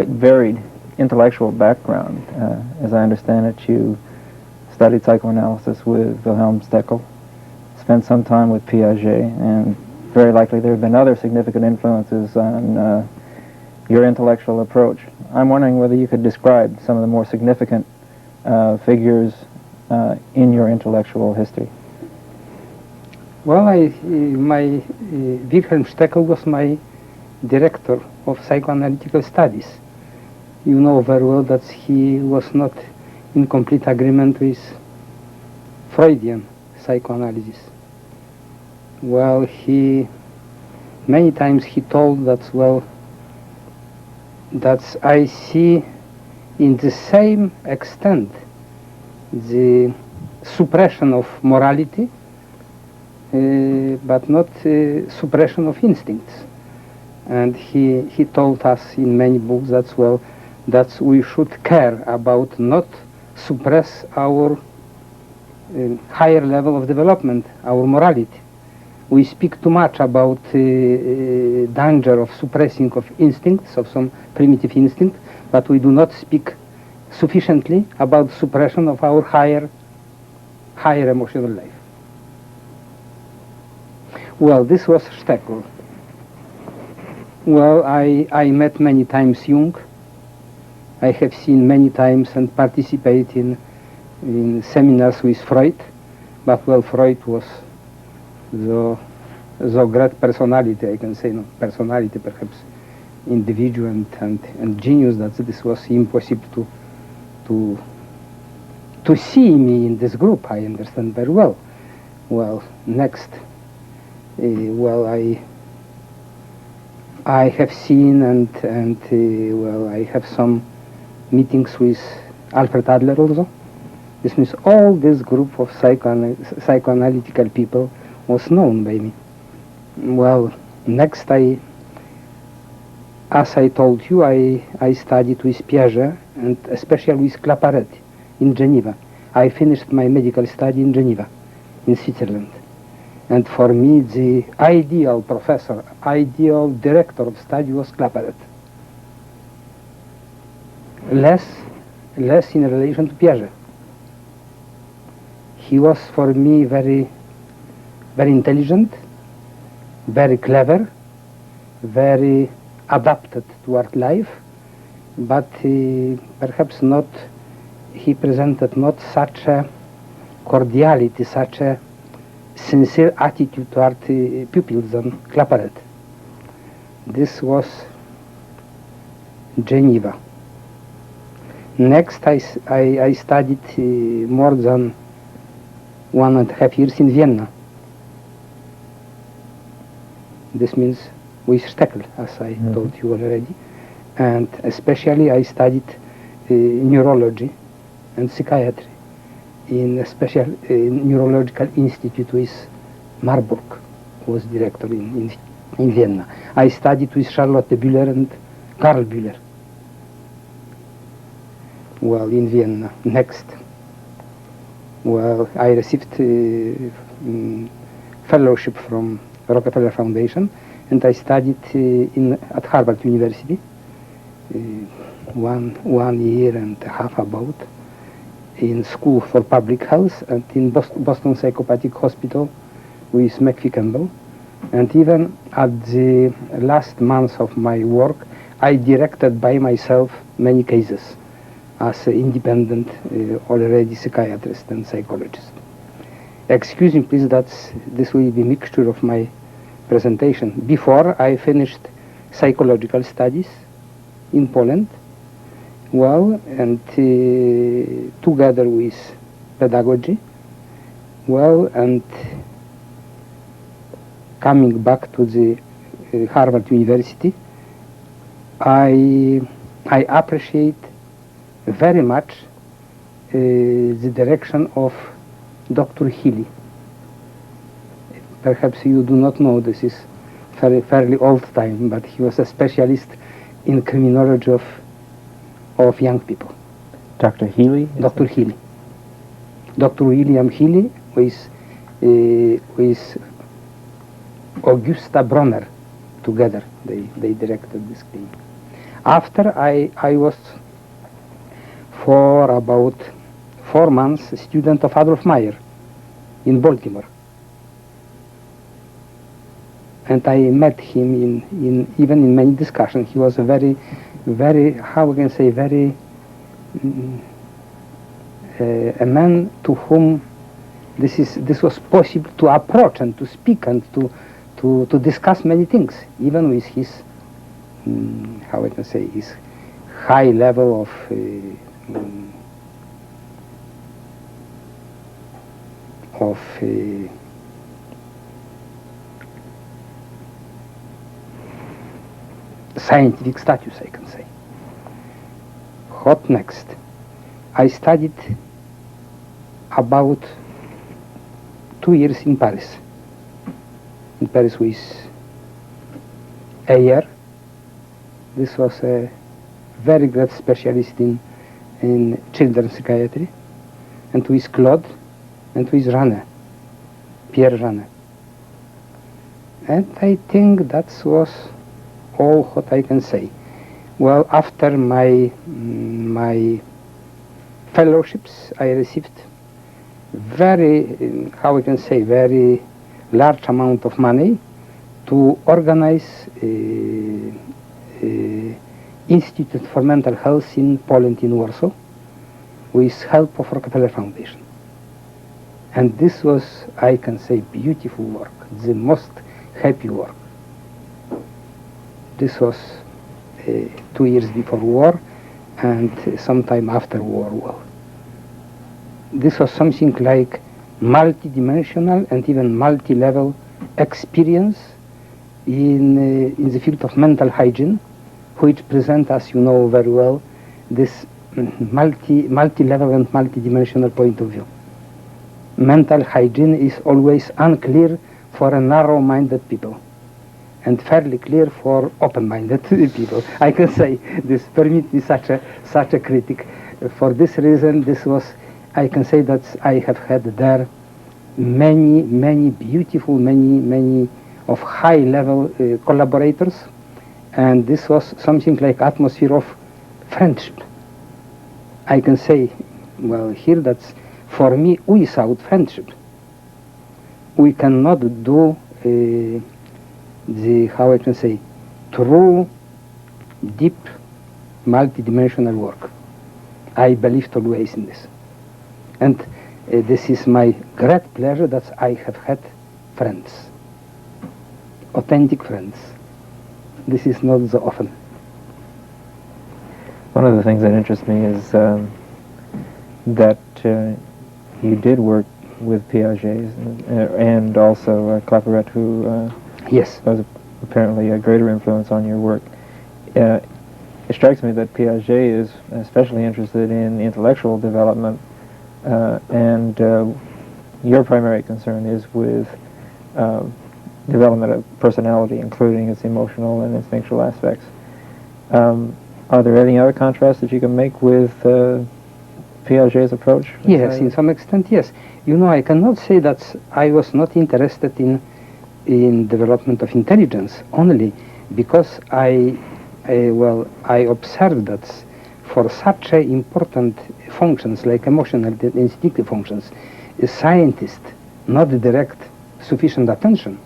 varied intellectual background. As I understand it, you studied psychoanalysis with Wilhelm Stekel, spent some time with Piaget, and very likely there have been other significant influences on your intellectual approach. I'm wondering whether you could describe some of the more significant figures in your intellectual history. Well, Wilhelm Stekel was my director of psychoanalytical studies. You know very well that he was not in complete agreement with Freudian psychoanalysis. Well, many times he told that, well, that I see in the same extent the suppression of morality, but not suppression of instincts. And he told us in many books that, well, that we should care about not suppress our higher level of development, our morality. We speak too much about danger of suppressing of instincts, of some primitive instinct, but we do not speak sufficiently about suppression of our higher emotional life. Well, this was Stekel. Well, I met many times Jung. I have seen many times and participated in seminars with Freud, but well, Freud was the great personality, I can say, no, personality perhaps, individual and genius, that this was impossible to see me in this group, I understand very well. Well, next, well, I have seen and well, I have some meetings with Alfred Adler also. This means all this group of psychoanalytical people was known by me. Well, next as I told you, I studied with Piaget and especially with Claparède in Geneva. I finished my medical study in Geneva, in Switzerland. And for me, the ideal professor, ideal director of study was Claparède. Less in relation to Piaget. He was for me very intelligent, very clever, very adapted toward life, but perhaps not, he presented not such a cordiality, such a sincere attitude toward pupils than Claparède. This was Geneva. Next, I studied more than 1.5 years in Vienna. This means with Stekel, as I told you already. And especially I studied neurology and psychiatry in a special neurological institute with Marburg, who was director in Vienna. I studied with Charlotte Bühler and Karl Bühler. Well, in Vienna. Next. Well, I received fellowship from Rockefeller Foundation, and I studied at Harvard University 1 year and a half about in School for Public Health and in Boston Psychopathic Hospital with McPhee Campbell. And even at the last month of my work, I directed by myself many cases as an independent already psychiatrist and psychologist. Excuse me please, this will be a mixture of my presentation. Before I finished psychological studies in Poland, well, and together with pedagogy, well, and coming back to the Harvard University, I appreciate very much the direction of Dr. Healy. Perhaps you do not know, this is fairly old time, but he was a specialist in criminology of young people. Dr. Healy? Dr. Healy. Dr. William Healy with Augusta Bronner together. They directed this clinic. After I was for about 4 months a student of Adolf Meyer in Baltimore. And I met him even in many discussions. He was a very, how we can say, very, a man to whom this was possible to approach and to speak and to discuss many things, even with his, how I can say, his high level of scientific status, I can say. What next? I studied about 2 years in Paris. In Paris with Ayer. This was a very great specialist in children's psychiatry. And with Claude and with Jeanne, Pierre Jeanne. And I think that was all what I can say. Well, after my fellowships, I received very, how I can say, very large amount of money to organize Institute for Mental Health in Poland, in Warsaw, with help of Rockefeller Foundation. And this was, I can say, beautiful work, the most happy work. This was 2 years before war and sometime after war. Well, this was something like multi-dimensional and even multi-level experience in the field of mental hygiene, which present, as you know very well, this multi-level and multi-dimensional point of view. Mental hygiene is always unclear for a narrow-minded people and fairly clear for open-minded people. I can say this, permit me such a critic. For this reason, this was, I can say that I have had there many beautiful, many of high-level collaborators, and this was something like atmosphere of friendship. I can say, well, here that's, for me, without friendship, we cannot do the, how I can say, true, deep, multidimensional work. I believed always in this. And this is my great pleasure that I have had friends, authentic friends. This is not so often. One of the things that interests me is that you did work with Piaget and also Clapeyret, who yes, was apparently a greater influence on your work. It strikes me that Piaget is especially interested in intellectual development, and your primary concern is with development of personality, including its emotional and instinctual aspects. Are there any other contrasts that you can make with Piaget's approach? Yes, in some extent, yes. You know, I cannot say that I was not interested in development of intelligence only because I observed that for such important functions like emotional and instinctive functions, a scientist not direct sufficient attention.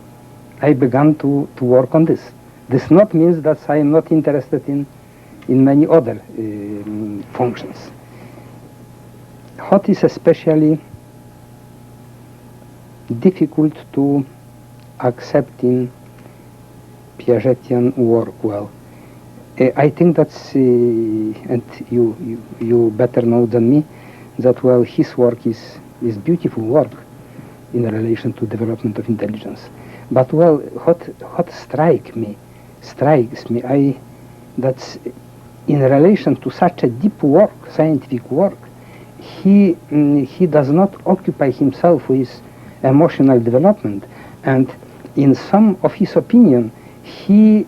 I began to work on this. This not means that I am not interested in many other functions. What is especially difficult to accept in Piagetian work, well, I think that's, and you better know than me, that, well, his work is beautiful work in relation to development of intelligence. But, well, what strikes me, that's in relation to such a deep work, scientific work, he does not occupy himself with emotional development, and in some of his opinion, he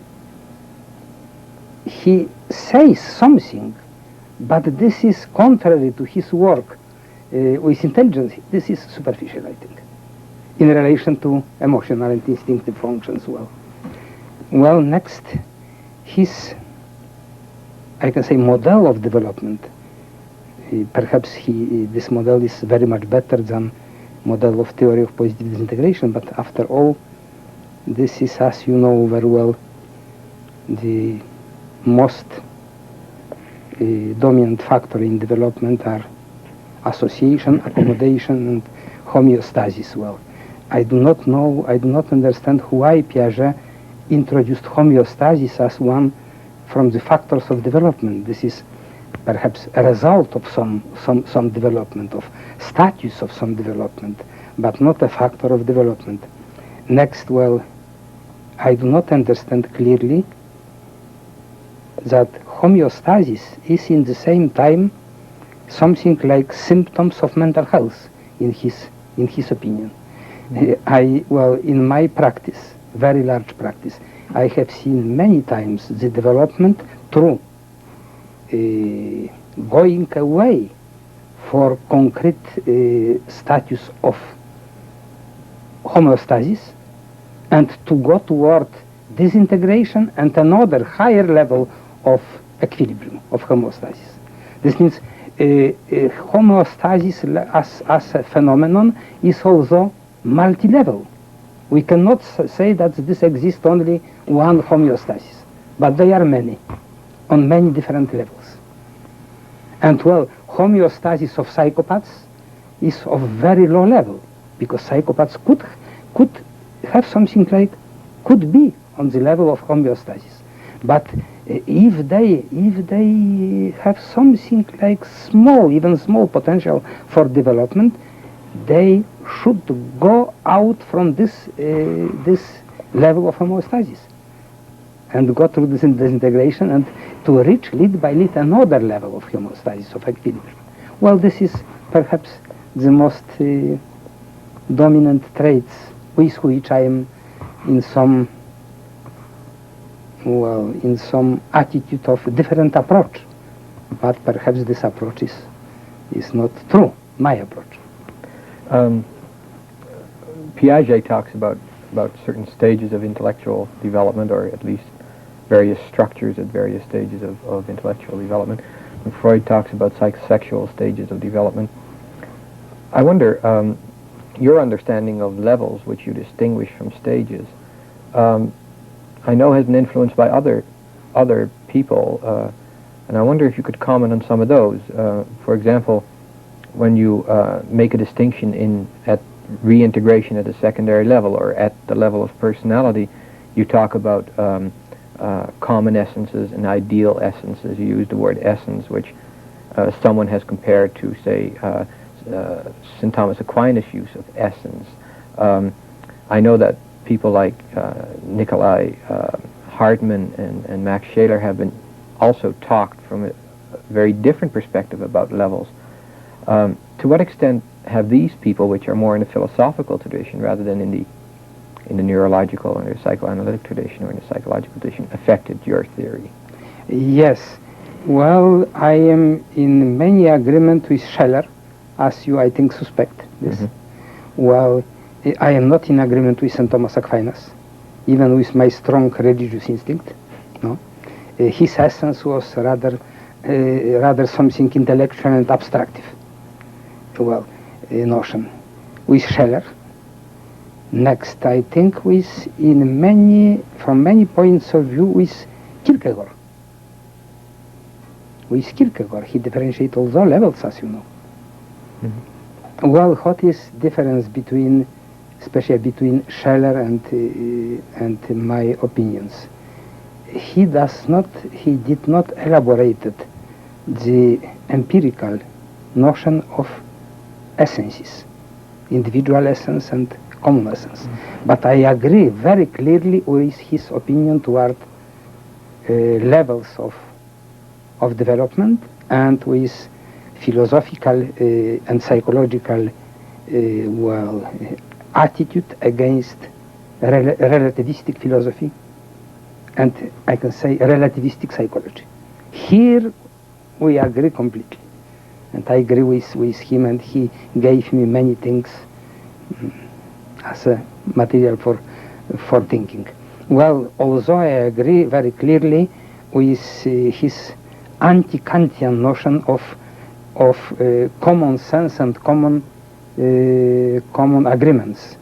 says something, but this is contrary to his work with intelligence. This is superficial, I think, in relation to emotional and instinctive functions. Well, next, his I can say, model of development. Perhaps this model is very much better than model of theory of positive disintegration, but after all, this is, as you know very well, the most dominant factor in development are association, accommodation, and homeostasis. Well, I do not know, I do not understand why Piaget introduced homeostasis as one from the factors of development. This is perhaps a result of some development, of status of some development, but not a factor of development. Next, well, I do not understand clearly that homeostasis is in the same time something like symptoms of mental health in his opinion. In my practice, very large practice, I have seen many times the development through going away for concrete status of homeostasis and to go toward disintegration and another higher level of equilibrium, of homeostasis. This means homeostasis as a phenomenon is also multi-level. We cannot say that this exists only one homeostasis, but they are many, on many different levels. And well, homeostasis of psychopaths is of very low level, because psychopaths could have something like, could be on the level of homeostasis. But if they have something like even small potential for development, they should go out from this level of homeostasis and go through this disintegration and to reach lead by lead another level of homeostasis, of equilibrium. Well, this is perhaps the most dominant traits with which I am in some attitude of different approach. But perhaps this approach is not true, my approach. Piaget talks about certain stages of intellectual development, or at least various structures at various stages of intellectual development. And Freud talks about psychosexual stages of development. I wonder, your understanding of levels, which you distinguish from stages, I know has been influenced by other people, and I wonder if you could comment on some of those. For example, when you make a distinction at reintegration at a secondary level or at the level of personality, you talk about common essences and ideal essences. You use the word essence, which someone has compared to, say, St. Thomas Aquinas' use of essence. I know that people like Nikolai Hartmann and Max Scheler have been also talked from a very different perspective about levels. To what extent have these people, which are more in the philosophical tradition rather than in the neurological or the psychoanalytic tradition or in the psychological tradition, affected your theory? Yes. Well, I am in many agreement with Scheler, as you, I think, suspect this. Mm-hmm. Well, I am not in agreement with St. Thomas Aquinas, even with my strong religious instinct. No, his essence was rather something intellectual and abstractive. Well, notion. With Scheler. Next, I think, from many points of view, with Kierkegaard. With Kierkegaard, he differentiates all the levels, as you know. Mm-hmm. Well, what is difference especially between Scheler and my opinions? He did not elaborate the empirical notion of essences, individual essence and common essence. Mm-hmm. But I agree very clearly with his opinion toward levels of development and with philosophical and psychological attitude against relativistic philosophy and I can say relativistic psychology. Here we agree completely. And I agree with him, and he gave me many things as a material for thinking. Well, although I agree very clearly with his anti-Kantian notion of common sense and common agreements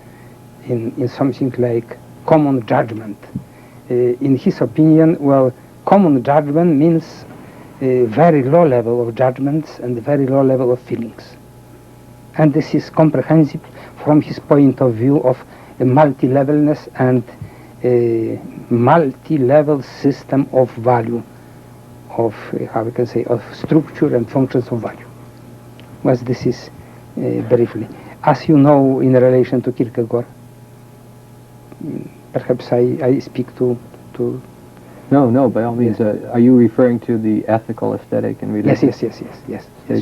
in something like common judgment. In his opinion, well, common judgment means a very low level of judgments and a very low level of feelings. And this is comprehensive from his point of view of a multi-levelness and a multi-level system of value, of how we can say, of structure and functions of value. Well, this is briefly. As you know, in relation to Kierkegaard, perhaps I speak to No, by all means. Are you referring to the ethical, aesthetic, and religious? Yes,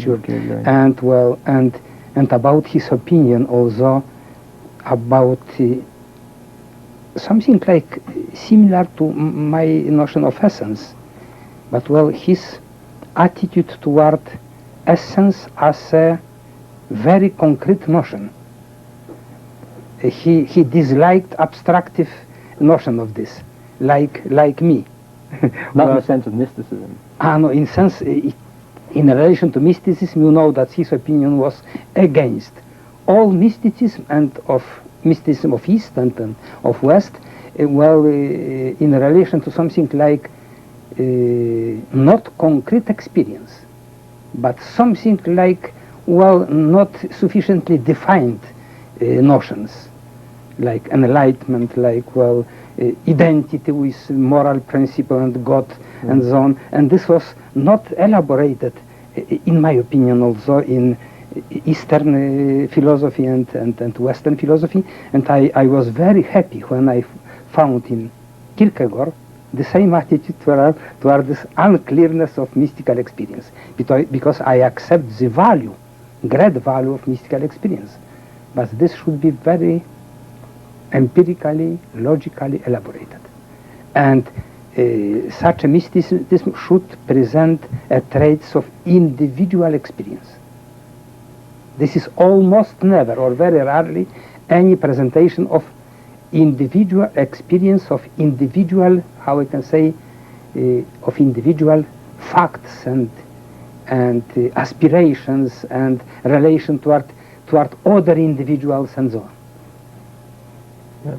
sure. Right. And well, and about his opinion also about something like similar to my notion of essence, but well, his attitude toward essence as a very concrete notion. He disliked abstractive notion of this, like me. Not in the sense of mysticism. No, in sense, in relation to mysticism, you know that his opinion was against all mysticism and of mysticism of East and of West. In relation to something like not concrete experience, but something like, well, not sufficiently defined notions, like enlightenment, like, well, identity with moral principle and God and so on. And this was not elaborated, in my opinion, also in Eastern philosophy and Western philosophy. And I was very happy when I found in Kierkegaard the same attitude toward this unclearness of mystical experience, because I accept the value, great value of mystical experience. But this should be very empirically, logically elaborated. And such a mysticism should present traits of individual experience. This is almost never, or very rarely, any presentation of individual experience, of individual, how we can say, of individual facts and aspirations and relation toward other individuals and so on.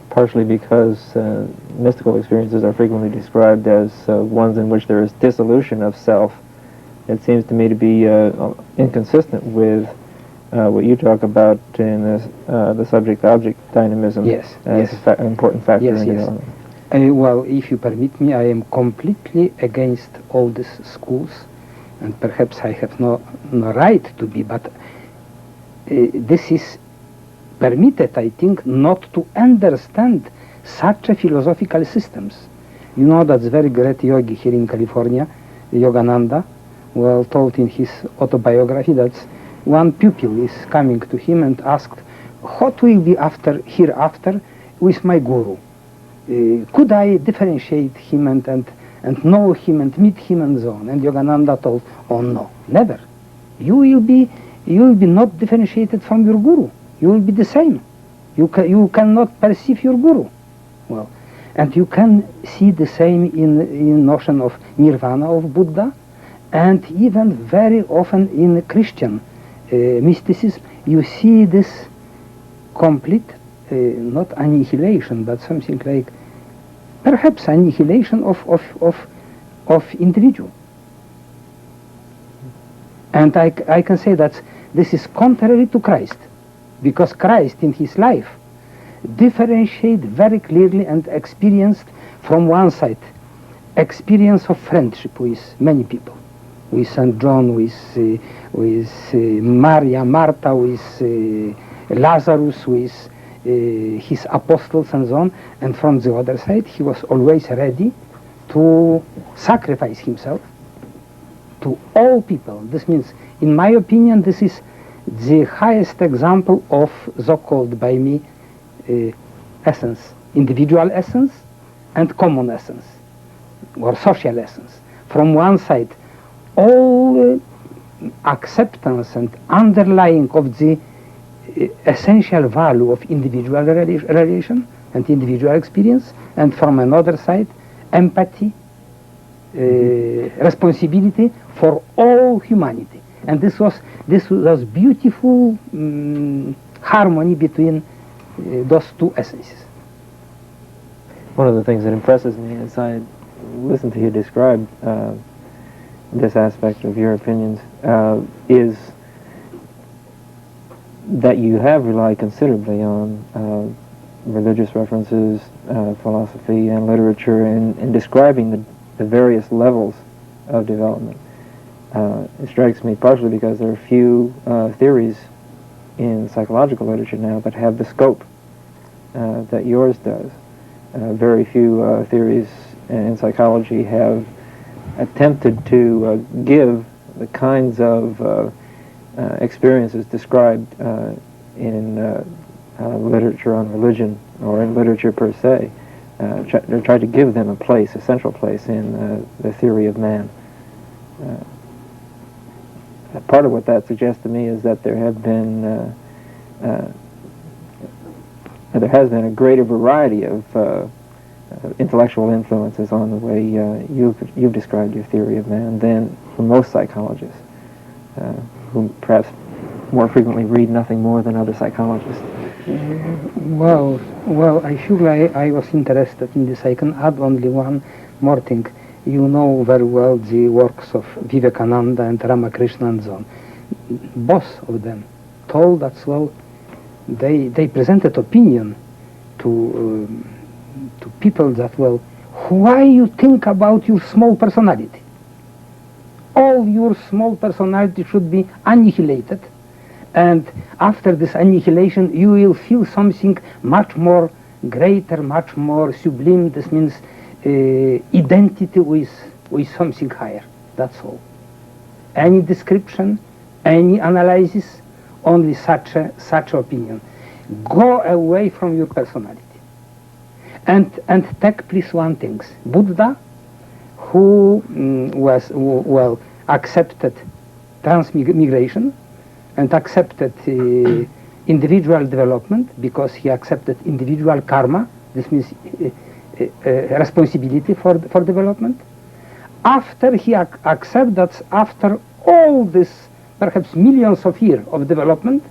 Partially because mystical experiences are frequently described as ones in which there is dissolution of self. It seems to me to be inconsistent with what you talk about in the subject-object dynamism as an important factor in development. Well, if you permit me, I am completely against all these schools, and perhaps I have no right to be, but this is permitted, I think, not to understand such a philosophical systems. You know, that's very great yogi here in California, Yogananda, well told in his autobiography that one pupil is coming to him and asked, what will be hereafter with my guru? Could I differentiate him and know him and meet him and so on? And Yogananda told, oh no, never. You will be not differentiated from your guru. You will be the same. You cannot perceive your guru. Well, and you can see the same in notion of nirvana of Buddha, and even very often in Christian mysticism, you see this complete, not annihilation, but something like perhaps annihilation of individual. And I can say that this is contrary to Christ, because Christ in his life differentiated very clearly and experienced from one side experience of friendship with many people, with St. John, with Maria, Martha, with Lazarus, with his apostles and so on, and from the other side he was always ready to sacrifice himself to all people. This means, in my opinion, this is the highest example of so-called by me essence, individual essence and common essence, or social essence. From one side, all acceptance and underlying of the essential value of individual relation and individual experience, and from another side, empathy, responsibility for all humanity. And this was beautiful harmony between those two essences. One of the things that impresses me as I listen to you describe this aspect of your opinions is that you have relied considerably on religious references, philosophy, and literature in describing the various levels of development. It strikes me partially because there are few theories in psychological literature now that have the scope that yours does. Very few theories in psychology have attempted to give the kinds of experiences described in literature on religion or in literature per se. They try to give them a place, a central place in the theory of man. Part of what that suggests to me is that there has been a greater variety of intellectual influences on the way you've described your theory of man than for most psychologists, who perhaps more frequently read nothing more than other psychologists. Well, I feel I was interested in this. I can add only one more thing. You know very well the works of Vivekananda and Ramakrishna and so on. Both of them told that, well, they presented opinion to people that, well, why you think about your small personality? All your small personality should be annihilated, and after this annihilation you will feel something much more greater, much more sublime. This means identity with something higher. That's all. Any description, any analysis, only such opinion. Go away from your personality. And take please one thing. Buddha, who accepted transmigration and accepted individual development because he accepted individual karma. This means responsibility for development. After he accepts that after all this, perhaps millions of years of development,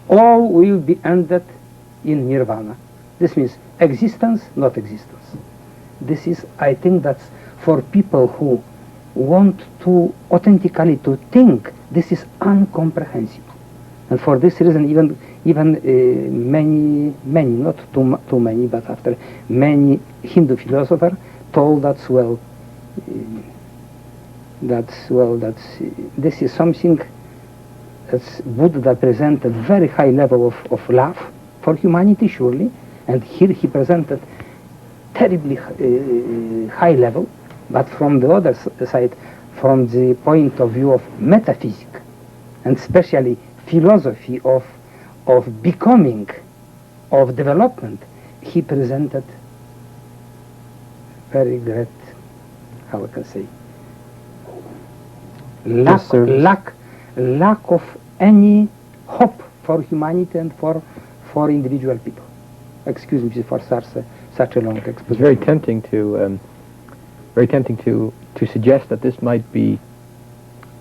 all will be ended in nirvana. This means existence, not existence. This is, I think, that's for people who want to authentically to think, this is incomprehensible. And for this reason, even many, not too many, but after many Hindu philosophers told that, well, this is something that's Buddha presented very high level of love for humanity, surely, and here he presented terribly high level, but from the other side, from the point of view of metaphysics, and especially philosophy of becoming, of development, he presented very great, how I can say, lack of any hope for humanity and for individual people. Excuse me for such a long exposition. It's very tempting to suggest that this might be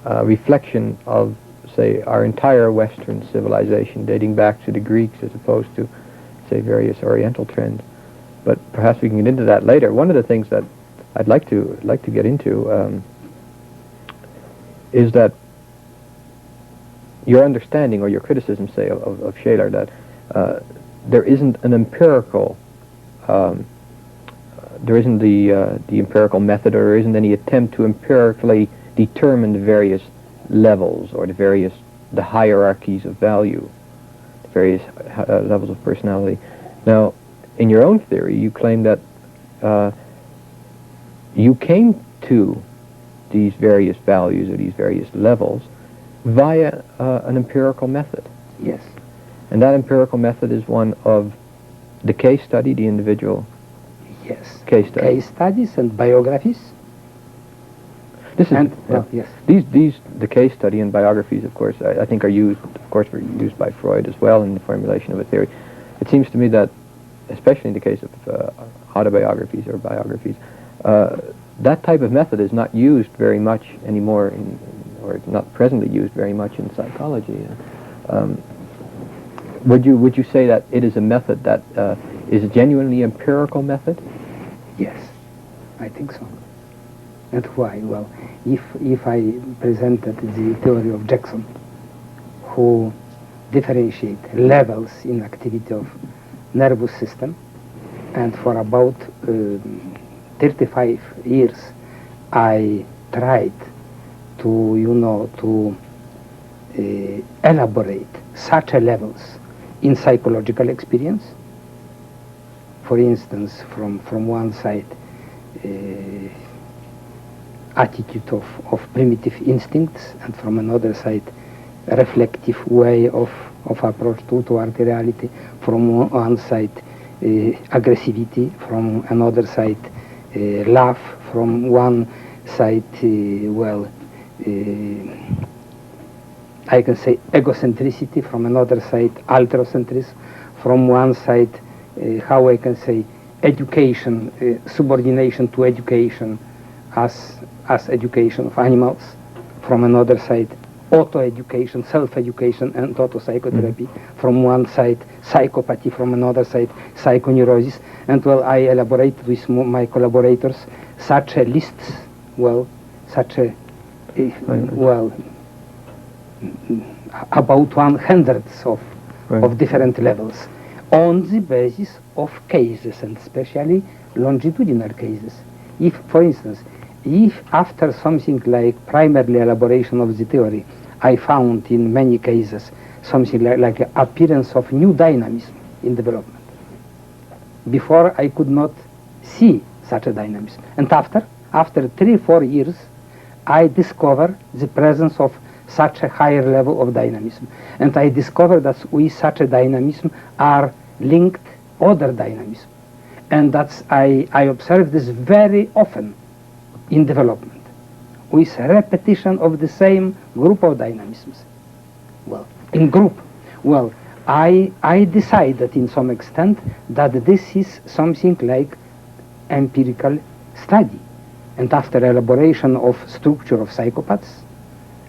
a reflection of, say, our entire Western civilization, dating back to the Greeks as opposed to, say, various Oriental trends. But perhaps we can get into that later. One of the things that I'd like to get into is that your understanding or your criticism, say, of Shaler, that there isn't an empirical, there isn't the empirical method, or there isn't any attempt to empirically determine the various levels or the hierarchies of value, the various levels of personality. Now, in your own theory, you claim that you came to these various values or these various levels via an empirical method. Yes. And that empirical method is one of the case study, the individual case study. Case studies and biographies. This is, yes. The case study and biographies, of course, I think are used by Freud as well in the formulation of a theory. It seems to me that, especially in the case of autobiographies or biographies, that type of method is not used very much anymore, or not presently used very much in psychology. Would you say that it is a method that is a genuinely empirical method? Yes, I think so. And why? Well, if I presented the theory of Jackson, who differentiate levels in activity of nervous system, and for about 35 years I tried to elaborate such a levels in psychological experience. For instance, from one side, attitude of primitive instincts, and from another side, reflective way of approach toward reality. From one side, aggressivity, from another side, love, from one side, I can say egocentricity, from another side, ultracentrism, from one side, how I can say, education, subordination to education as education of animals, from another side, auto-education, self-education and auto-psychotherapy, from one side, psychopathy, from another side, psychoneurosis. And well, I elaborated with my collaborators such a lists, about 100 of different levels, on the basis of cases, and especially longitudinal cases. If, for instance, if after something like primarily elaboration of the theory, I found in many cases something like appearance of new dynamism in development. Before I could not see such a dynamism. And after 3-4 years, I discovered the presence of such a higher level of dynamism. And I discovered that with such a dynamism are linked other dynamism. And that's, I observe this very often in development, with repetition of the same group of dynamisms. Well, in group, I decided in some extent that this is something like empirical study. And after elaboration of structure of psychopaths,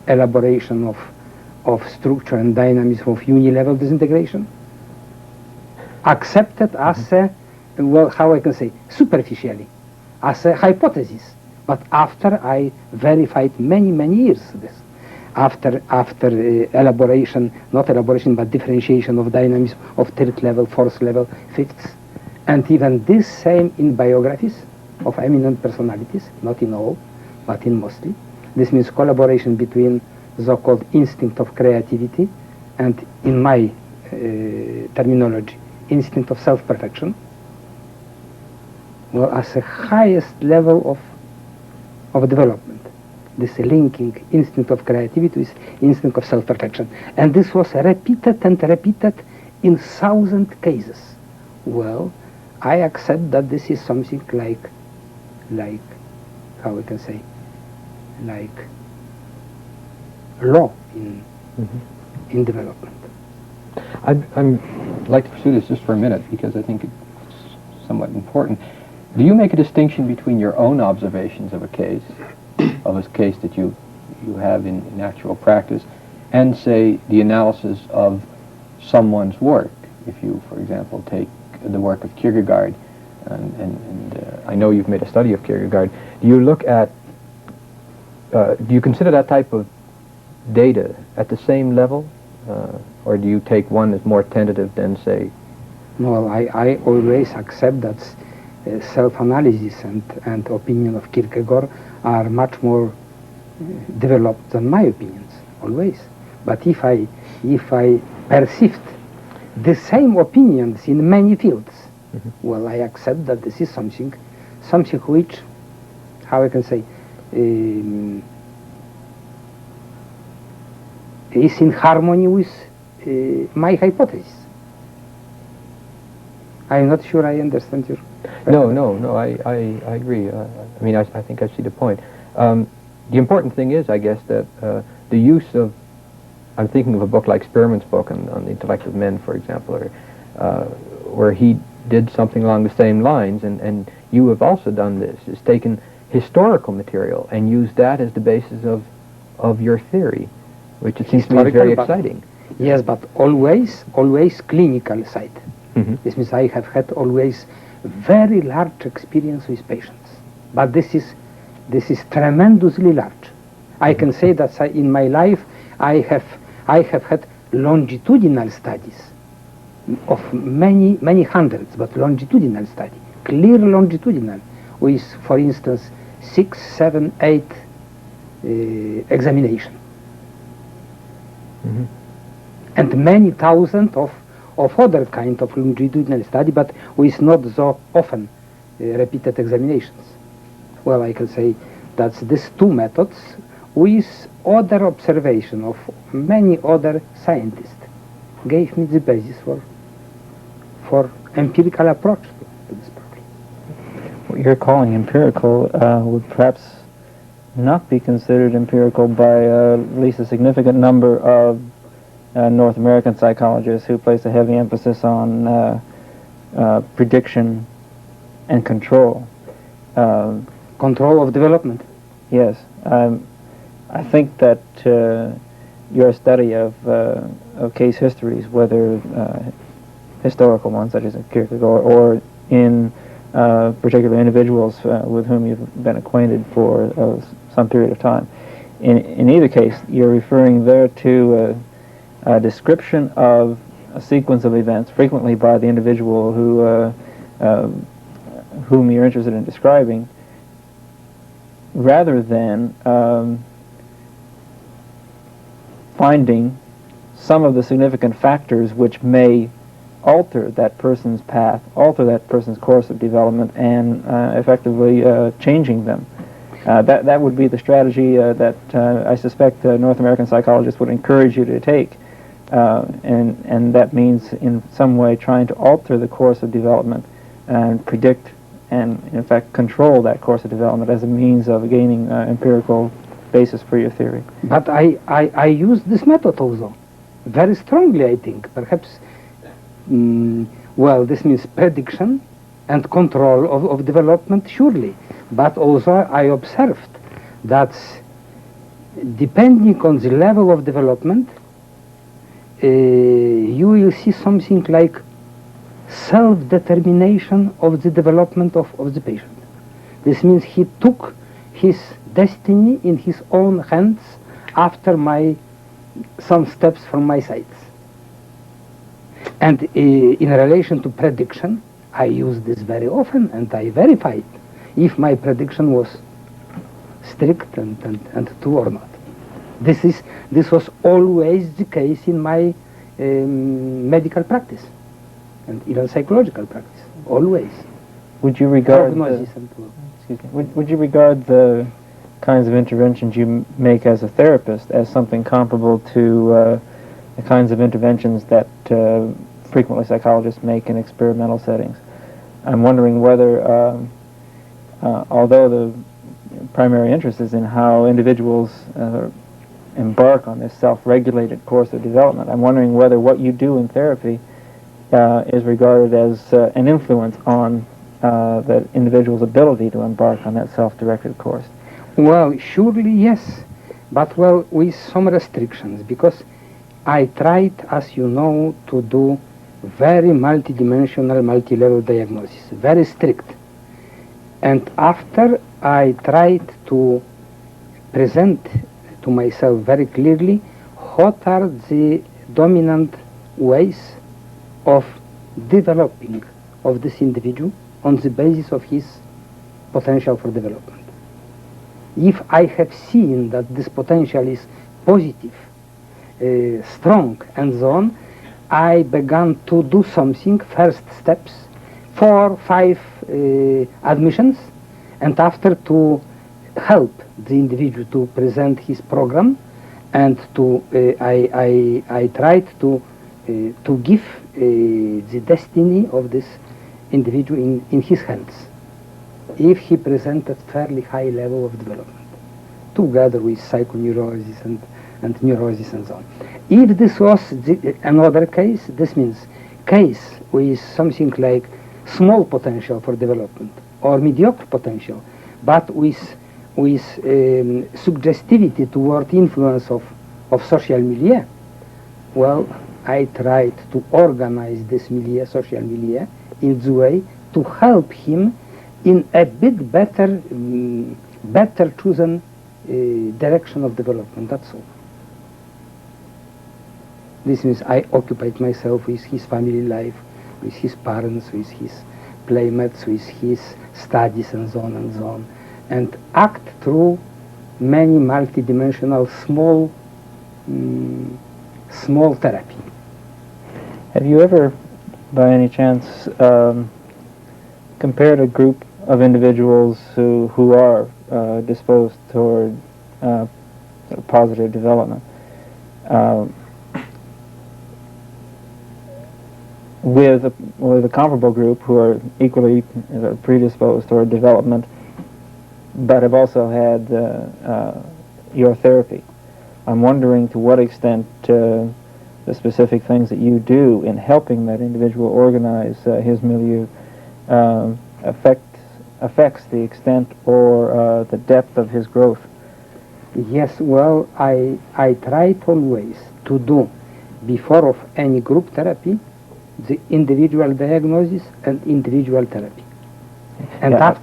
elaboration of structure and dynamism of unilevel disintegration, accepted as a, how I can say, superficially, as a hypothesis. But after I verified many years this, after elaboration, not elaboration, but differentiation of dynamism of third level, fourth level, fifth, and even this same in biographies of eminent personalities, not in all, but in mostly. This means collaboration between the so-called instinct of creativity and, in my terminology, instinct of self-perfection, as a highest level of development. This linking instinct of creativity with instinct of self-perfection. And this was repeated and repeated in 1,000 cases. Well, I accept that this is something like, how we can say, like law in development. I'd like to pursue this just for a minute because I think it's somewhat important. Do you make a distinction between your own observations of a case that you have in actual practice, and say the analysis of someone's work? If you, for example, take the work of Kierkegaard, and I know you've made a study of Kierkegaard, do you look at, do you consider that type of data at the same level, or do you take one as more tentative than, say? Well, I always accept that self-analysis and opinion of Kierkegaard are much more developed than my opinions, always. But if I perceived the same opinions in many fields, well, I accept that this is something which, how I can say, is in harmony with my hypothesis. I'm not sure I understand your... No, I agree. I mean, I think I see the point. The important thing is, I guess, that the use of, I'm thinking of a book like Spearman's book on the intellect of men, for example, or, where he did something along the same lines, and you have also done this, is taken historical material and use that as the basis of your theory, which it seems to me is very Historical, but- exciting. Yes, but always clinical side. Mhm. This means I have had always very large experience with patients. But this is tremendously large. I can say that in my life I have had longitudinal studies of many hundreds, but longitudinal study, clear longitudinal, with, for instance, 6, 7, 8 examination. Mhm. And many thousand of other kind of longitudinal study, but with not so often repeated examinations. Well, I can say that these two methods with other observation of many other scientists gave me the basis for empirical approach to this problem. What you're calling empirical would perhaps not be considered empirical by at least a significant number of North American psychologists who place a heavy emphasis on prediction and control. Control of development. Yes, I think that your study of case histories, whether historical ones such as Kierkegaard, or in particular individuals with whom you've been acquainted for some period of time, in either case, you're referring there to a description of a sequence of events, frequently by the individual whom you're interested in describing, rather than finding some of the significant factors which may alter that person's path, alter that person's course of development, and effectively changing them. That would be the strategy that I suspect North American psychologists would encourage you to take. And that means in some way trying to alter the course of development and predict and in fact control that course of development as a means of gaining empirical basis for your theory. But I use this method also very strongly, I think. Perhaps, well, this means prediction and control of development, surely. But also I observed that depending on the level of development, you will see something like self-determination of the development of the patient. This means he took his destiny in his own hands after some steps from my side. And in relation to prediction, I use this very often, and I verified if my prediction was strict and true or not. This was always the case in my medical practice and even psychological practice. Always. Would you regard Prognosis and excuse me, would you regard the kinds of interventions you make as a therapist as something comparable to the kinds of interventions that frequently psychologists make in experimental settings? I'm wondering whether, although the primary interest is in how individuals embark on this self-regulated course of development, I'm wondering whether what you do in therapy is regarded as an influence on that individual's ability to embark on that self-directed course. Well, surely yes, but well, with some restrictions, because I tried, as you know, to do very multidimensional, multi-level diagnosis, very strict. And after I tried to present to myself very clearly what are the dominant ways of developing of this individual on the basis of his potential for development. If I have seen that this potential is positive, strong, and so on, I began to do something, first steps, 4, 5 admissions, and after to help the individual to present his program, and I tried to give the destiny of this individual in his hands, if he presented fairly high level of development, together with psychoneurosis and neurosis and so on. If this was another case, this means case with something like small potential for development or mediocre potential, but with suggestivity toward influence of social milieu. Well, I tried to organize this milieu, social milieu, in the way to help him in a bit better, better chosen direction of development. That's all. This means I occupied myself with his family life, with his parents, with his playmates, with his studies, and so on and so on, and act through many multidimensional small therapy. Have you ever, by any chance, compared a group of individuals who are disposed toward sort of positive development with a comparable group who are equally predisposed toward development, but have also had your therapy? I'm wondering to what extent the specific things that you do in helping that individual organize his milieu affects the extent or the depth of his growth. Yes, well, I tried always to do, before of any group therapy, the individual diagnosis and individual therapy. And Yeah.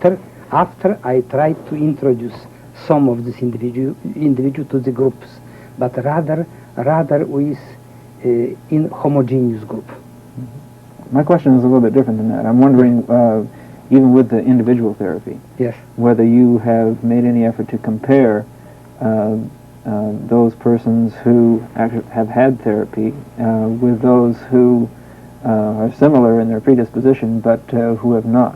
after I tried to introduce some of this individual to the groups, but rather with in homogeneous group. My question is a little bit different than that. I'm wondering, even with the individual therapy, Yes. whether you have made any effort to compare those persons who actually have had therapy with those who are similar in their predisposition but who have not.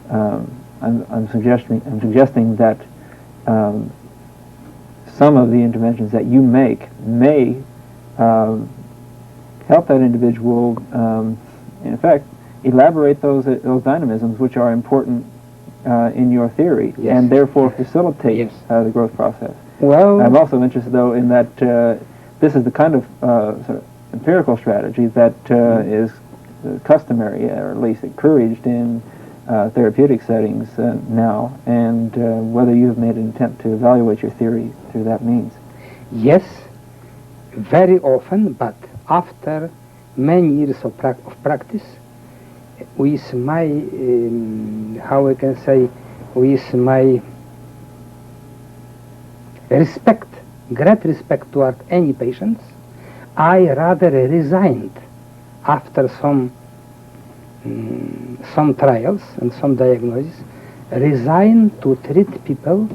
I'm suggesting that some of the interventions that you make may help that individual, in effect, elaborate those dynamisms which are important in your theory, Yes. and therefore facilitate Yes. the growth process. Well, I'm also interested, though, in that this is the kind of sort of empirical strategy that is customary, or at least encouraged in therapeutic settings now, and whether you have made an attempt to evaluate your theory through that means. yes, very often, but after many years of practice, with my, how I can say, with my respect, great respect toward any patients, I rather resigned after some trials and some diagnoses, resigned to treat people.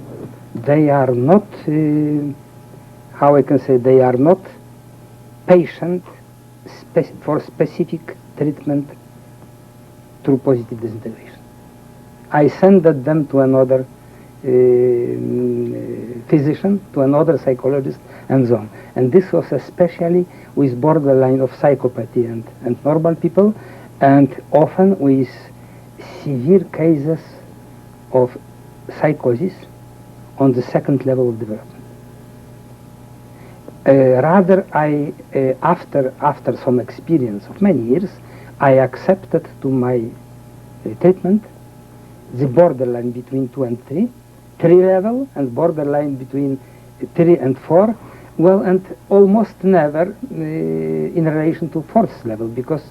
They are not, how I can say, they are not patient for specific treatment through positive disintegration. I sent them to another physician, to another psychologist, and so on. And this was especially with borderline of psychopathy and normal people, and often with severe cases of psychosis on the second level of development. Rather, I, after some experience of many years, I accepted to my treatment the borderline between 2 and 3 level, and borderline between 3 and 4, well, and almost never in relation to 4th level, because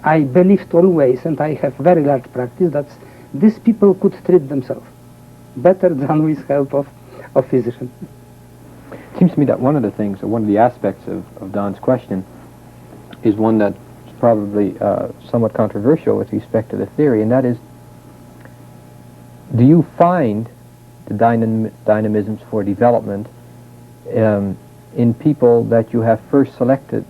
I believed always, and I have very large practice, that these people could treat themselves better than with help of physicians. It seems to me that one of the things, or one of the aspects of Don's question, is one that's probably somewhat controversial with respect to the theory, and that is, do you find the dynamisms for development in people that you have first selected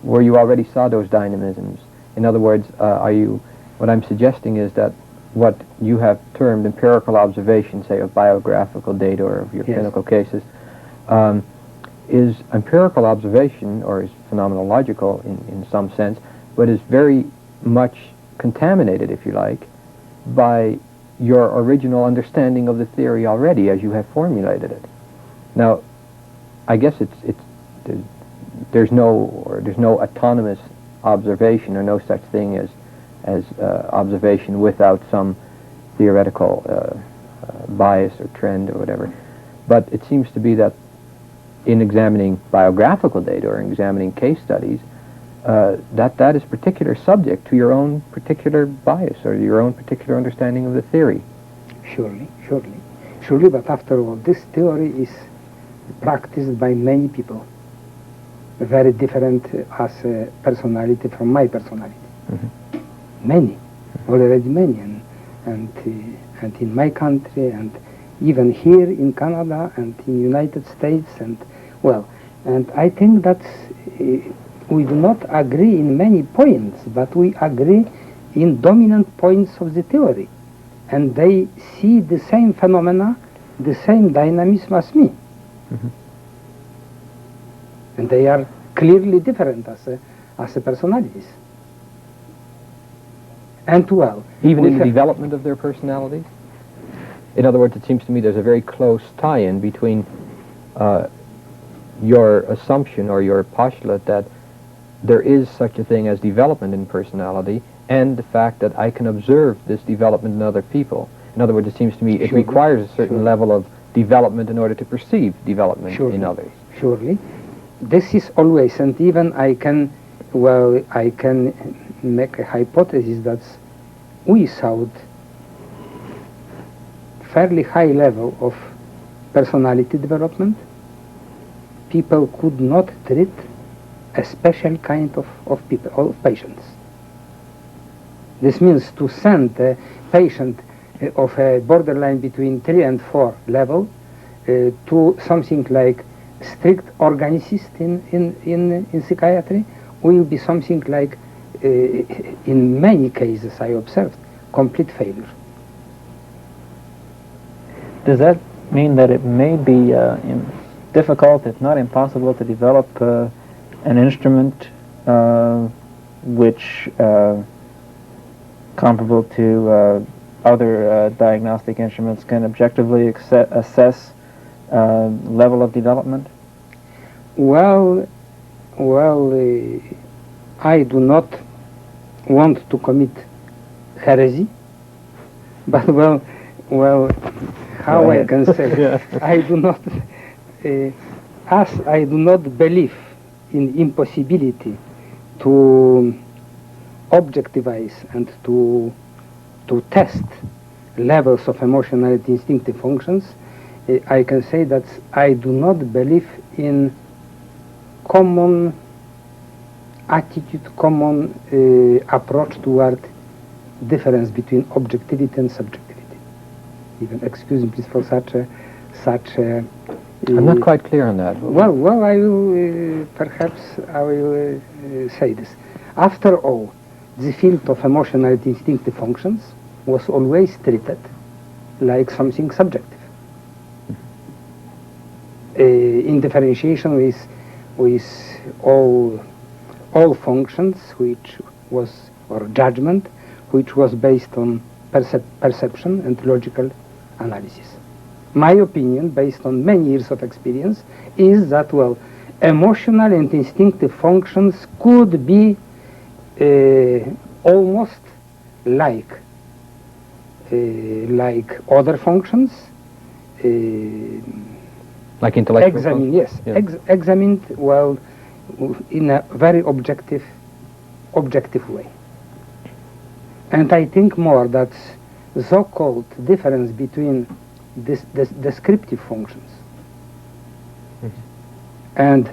where you already saw those dynamisms? In other words, what I'm suggesting is that what you have termed empirical observation, say of biographical data or of your Yes. clinical cases, is empirical observation, or is phenomenological in some sense, but is very much contaminated, if you like, by your original understanding of the theory already as you have formulated it. Now, I guess there's no autonomous observation, or no such thing as observation without some theoretical bias or trend or whatever. But it seems to be that in examining biographical data or examining case studies, that is particular subject to your own particular bias or your own particular understanding of the theory. Surely, surely. Surely, but after all, this theory is practiced by many people, very different as a personality from my personality. Many, already many, and in my country, and even here in Canada, and in United States, and well, and I think that we do not agree in many points, but we agree in dominant points of the theory, and they see the same phenomena, the same dynamism as me. And they are clearly different as a personalities. And well, even in the development of their personalities? In other words, it seems to me there's a very close tie-in between your assumption or your postulate that there is such a thing as development in personality and the fact that I can observe this development in other people. In other words, it seems to me it requires a certain level of development in order to perceive development in others. Surely. This is always, and even I can make a hypothesis that without fairly high level of personality development, people could not treat a special kind of patients. This means to send a patient of a borderline between 3 and 4 level to something like strict organicist in psychiatry will be something like, in many cases I observed, complete failure. Does that mean that it may be difficult, if not impossible, to develop an instrument which comparable to other diagnostic instruments can objectively assess level of development? Well, I do not want to commit heresy, but how I can say, I do not, as I do not believe in impossibility to objectivize and to test levels of emotionality instinctive functions, I can say that I do not believe in common attitude, common approach toward difference between objectivity and subjectivity. Even, excuse me please for such a I'm not quite clear on that. Well, I will, perhaps I will say this. After all, the field of emotionality instinctive functions was always treated like something subjective. In differentiation with all functions, which was, or judgment, which was based on perception and logical analysis. My opinion, based on many years of experience, is that, well, emotional and instinctive functions could be almost like other functions. Like intellectual examined, functions? yes, examined, well, in a very objective way. And I think more that so-called difference between this descriptive functions and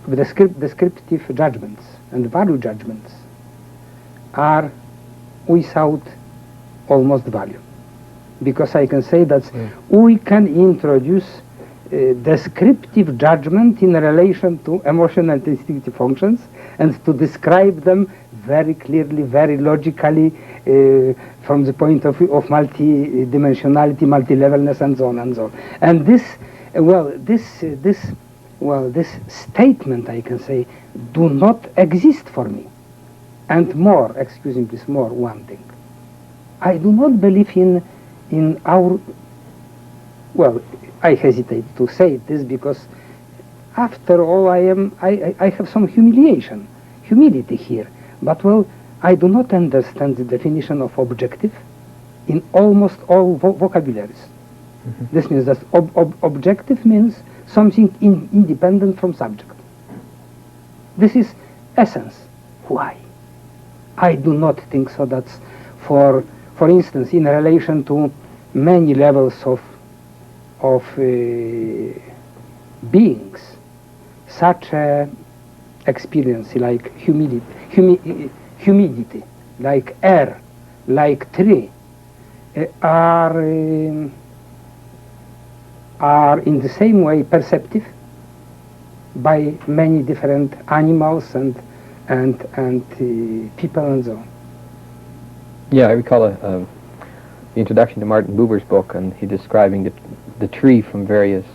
the descriptive judgments and value judgments are without almost value, because I can say that we can introduce descriptive judgment in relation to emotional and instinctive functions and to describe them very clearly, very logically, from the point of view of multi-dimensionality, multi-levelness, and so on and so on. And this statement, I can say, do not exist for me. And more, excuse me please, more one thing. I do not believe in our, well, I hesitate to say this because after all I have some humility here. But well, I do not understand the definition of objective in almost all vocabularies. This means that objective means something independent from subject. This is essence. Why? I do not think so. That's for instance, in relation to many levels of beings, such a experience like humidity, like air, like tree, are in the same way perceptive by many different animals and people and so on. Yeah, I recall the introduction to Martin Buber's book, and he describing the tree from various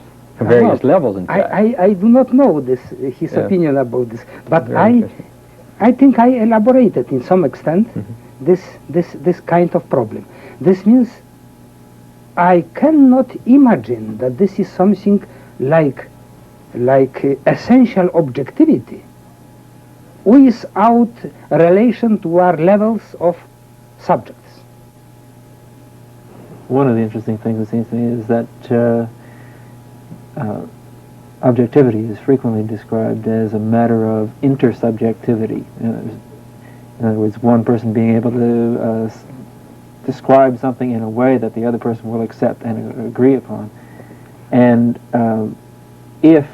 levels. In fact, I do not know his opinion about this, but Very I think I elaborated in some extent this kind of problem. This means I cannot imagine that this is something like essential objectivity without relation to our levels of subjects. One of the interesting things, it seems to me, is that objectivity is frequently described as a matter of intersubjectivity. In other words, one person being able to describe something in a way that the other person will accept and agree upon. And if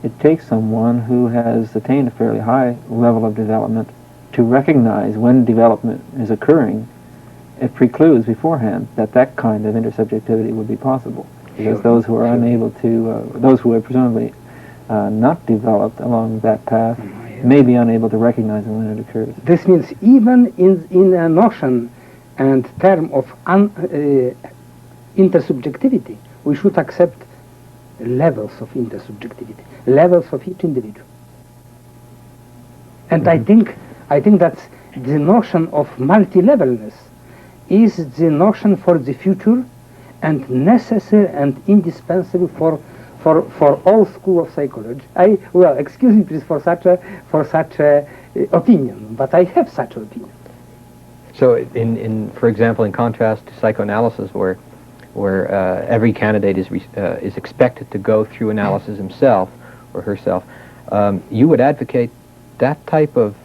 it takes someone who has attained a fairly high level of development to recognize when development is occurring, it precludes beforehand that kind of intersubjectivity would be possible. Because those who are unable to, those who are presumably not developed along that path may be unable to recognize it when it occurs. This means even in a notion and term of intersubjectivity, we should accept levels of intersubjectivity, levels of each individual. And I think that the notion of multi-levelness is the notion for the future and necessary and indispensable for all school of psychology. Well, excuse me please for such a opinion, but I have such an opinion. So, for example, in contrast to psychoanalysis, where every candidate is expected to go through analysis himself or herself, you would advocate that type of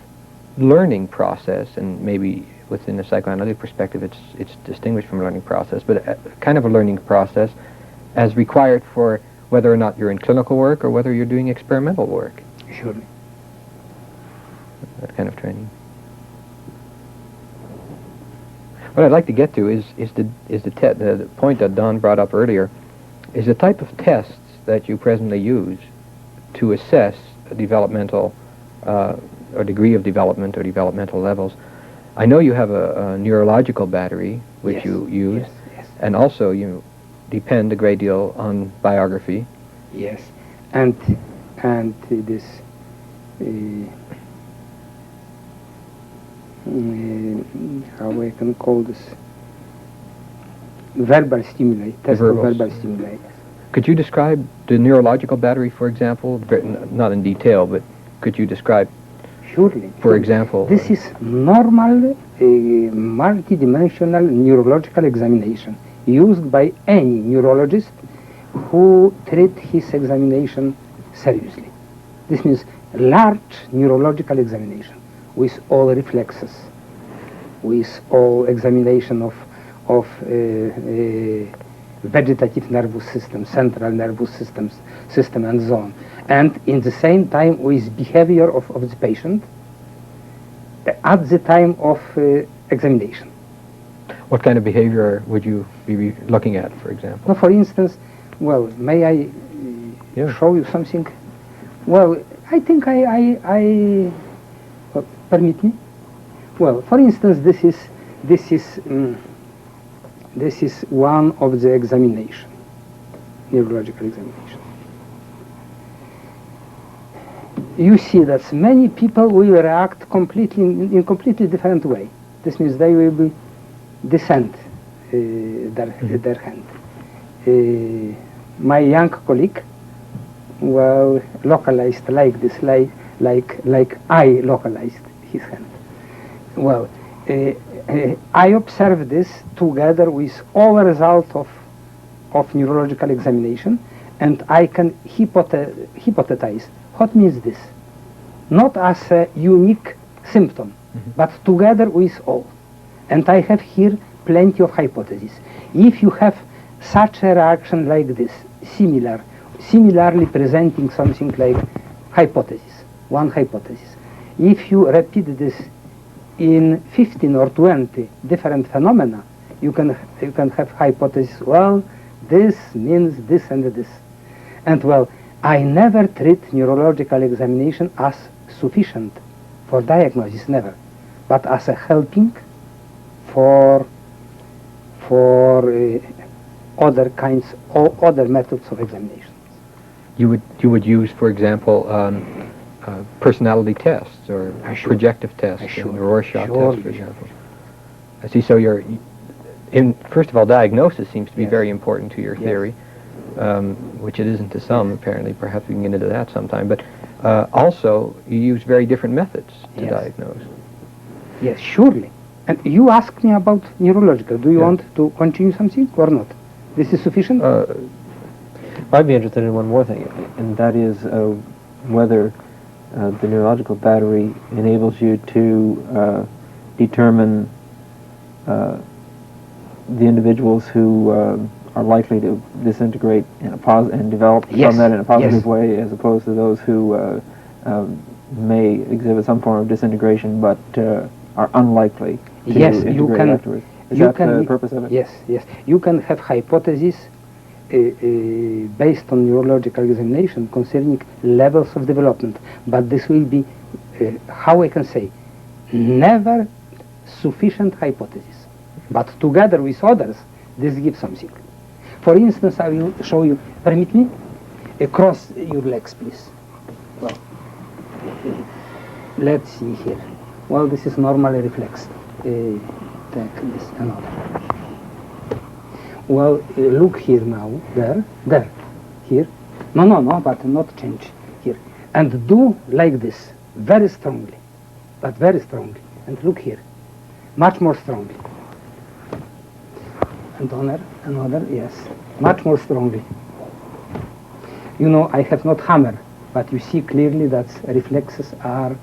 learning process, and maybe within the psychoanalytic perspective it's distinguished from a learning process, but a kind of a learning process as required for whether or not you're in clinical work or whether you're doing experimental work. Surely. That kind of training. What I'd like to get to is the point that Don brought up earlier, is the type of tests that you presently use to assess a developmental or degree of development or developmental levels. I know you have a neurological battery which you use, yes. and also you depend a great deal on biography. Yes, and this how I can call this verbal stimuli, test of verbal stimuli. Could you describe the neurological battery, for example, not in detail, but could you describe? Surely. For example, this is normal multidimensional neurological examination used by any neurologist who treat his examination seriously. This means large neurological examination with all reflexes, with all examination of vegetative nervous system, central nervous system, and so on. And in the same time with behavior of the patient at the time of examination. What kind of behavior would you be looking at, for example? Now, for instance, well, may I show you something? Well, I think permit me? Well, for instance, this is one of the examination, neurological examination. You see that many people will react in completely different way. This means they will be descend their hand. My young colleague, well, localized like this, like I localized his hand. Well, I observed this together with all result of neurological examination, and I can hypothesize what means this, not as a unique symptom, but together with all. And I have here plenty of hypotheses. If you have such a reaction like this, similarly presenting something like hypothesis, one hypothesis, if you repeat this in 15 or 20 different phenomena, you can have hypothesis, well, this means this and this. And well, I never treat neurological examination as sufficient for diagnosis, never, but as a helping for other kinds or other methods of examination. You would use, for example, personality tests or projective tests, and Rorschach tests, for example. I see. So first of all, diagnosis seems to be very important to your theory, which it isn't to some, apparently. Perhaps we can get into that sometime. But also, you use very different methods to diagnose. Yes, surely. And you asked me about neurological. Do you want to continue something or not? This is sufficient? I'd be interested in one more thing, and that is whether the neurological battery enables you to determine the individuals who are likely to disintegrate in a and develop from that in a positive way, as opposed to those who may exhibit some form of disintegration but are unlikely to integrate afterwards. Is that the purpose of it? Yes, yes. You can have hypotheses based on neurological examination concerning levels of development, but this will be, how I can say, never sufficient hypothesis. But together with others, this gives something. For instance, I will show you, permit me, across your legs, please. Well, let's see here. Well, this is normally reflexed. Take this another. Well, look here now, there, here. No, but not change here. And do like this, very strongly, but very strongly. And look here, much more strongly. And another, yes, much more strongly. You know, I have not hammer, but you see clearly that reflexes are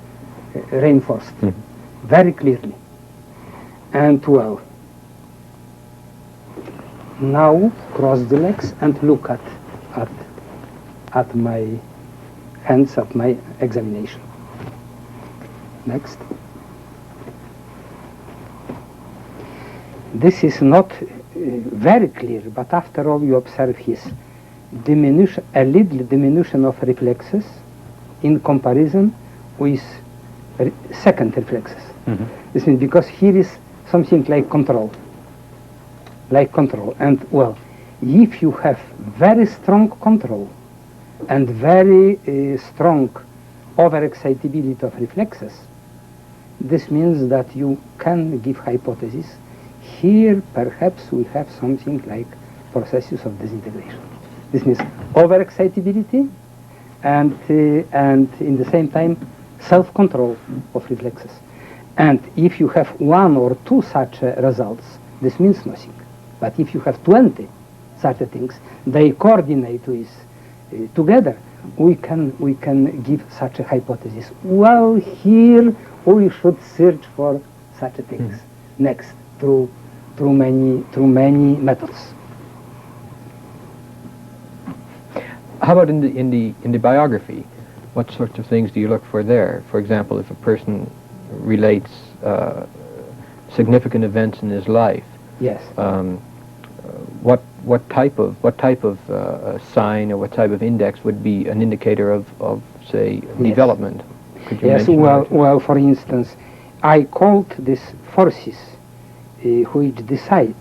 reinforced, very clearly. And well, now cross the legs and look at my hands, at my examination. Next. This is not very clear, but after all you observe his a little diminution of reflexes in comparison with second reflexes. This means because here is something like control. And well, if you have very strong control and very strong overexcitability of reflexes, this means that you can give hypothesis. Here perhaps we have something like processes of disintegration. This means overexcitability and in the same time self-control of reflexes. And if you have one or two such results, this means nothing. But if you have 20 such things, they coordinate with together, we can give such a hypothesis. Well, here we should search for such things next through many methods. How about in the biography? What sorts of things do you look for there? For example, if a person relates significant events in his life, yes. What type of sign or what type of index would be an indicator of say development? Could you mention that? Well, for instance, I called these forces which decide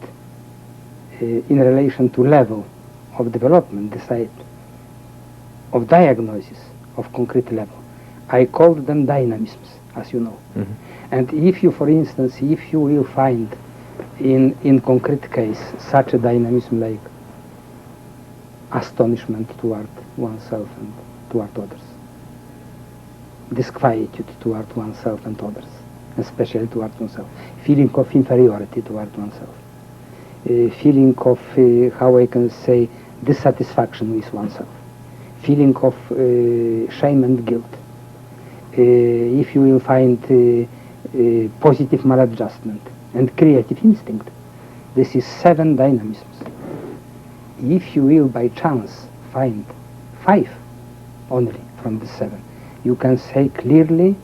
in relation to level of development, decide of diagnosis of concrete level. I called them dynamisms, as you know. And if you, for instance, if you will find in concrete case such a dynamism like astonishment toward oneself and toward others, disquietude toward oneself and others, especially toward oneself, feeling of inferiority toward oneself. feeling of, how I can say, dissatisfaction with oneself, feeling of shame and guilt. If you will find positive maladjustment and creative instinct, this is 7 dynamisms. If you will by chance find 5 only from the 7, you can say clearly,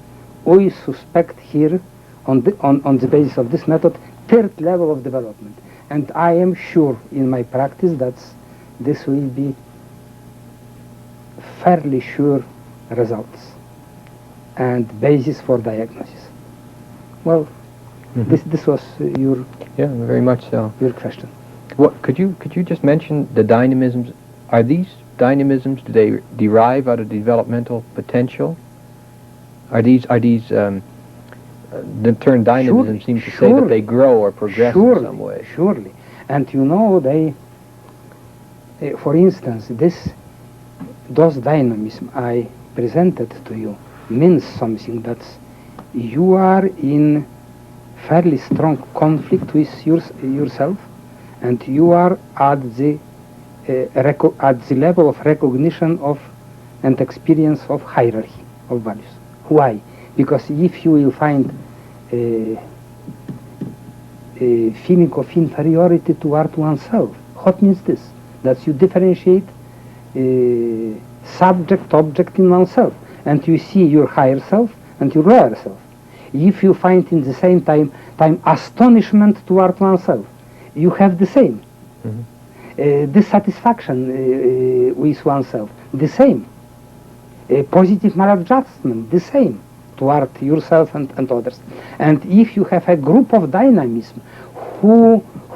we suspect here on the basis of this method 3rd level of development. And I am sure in my practice that this will be fairly sure results and basis for diagnosis. Well, this was your very much so. Your question. What could you just mention the dynamisms? Are these dynamisms, do they derive out of developmental potential? Are these the term dynamism seems to say that they grow or progress in some way. Surely. And you know, they, for instance, those dynamism I presented to you means something that you are in fairly strong conflict with yourself, and you are at the level of recognition of and experience of hierarchy of values. Why? Because if you will find a feeling of inferiority toward oneself, what means this? That you differentiate subject, object in oneself, and you see your higher self and your lower self. If you find in the same time astonishment toward oneself, you have the same. Dissatisfaction with oneself, the same. Positive maladjustment, the same toward yourself and others. And if you have a group of dynamism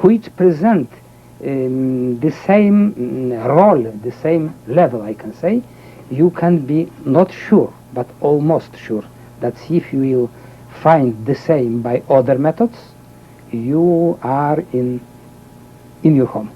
which present the same role, the same level, I can say, you can be not sure, but almost sure that if you will find the same by other methods, you are in your home.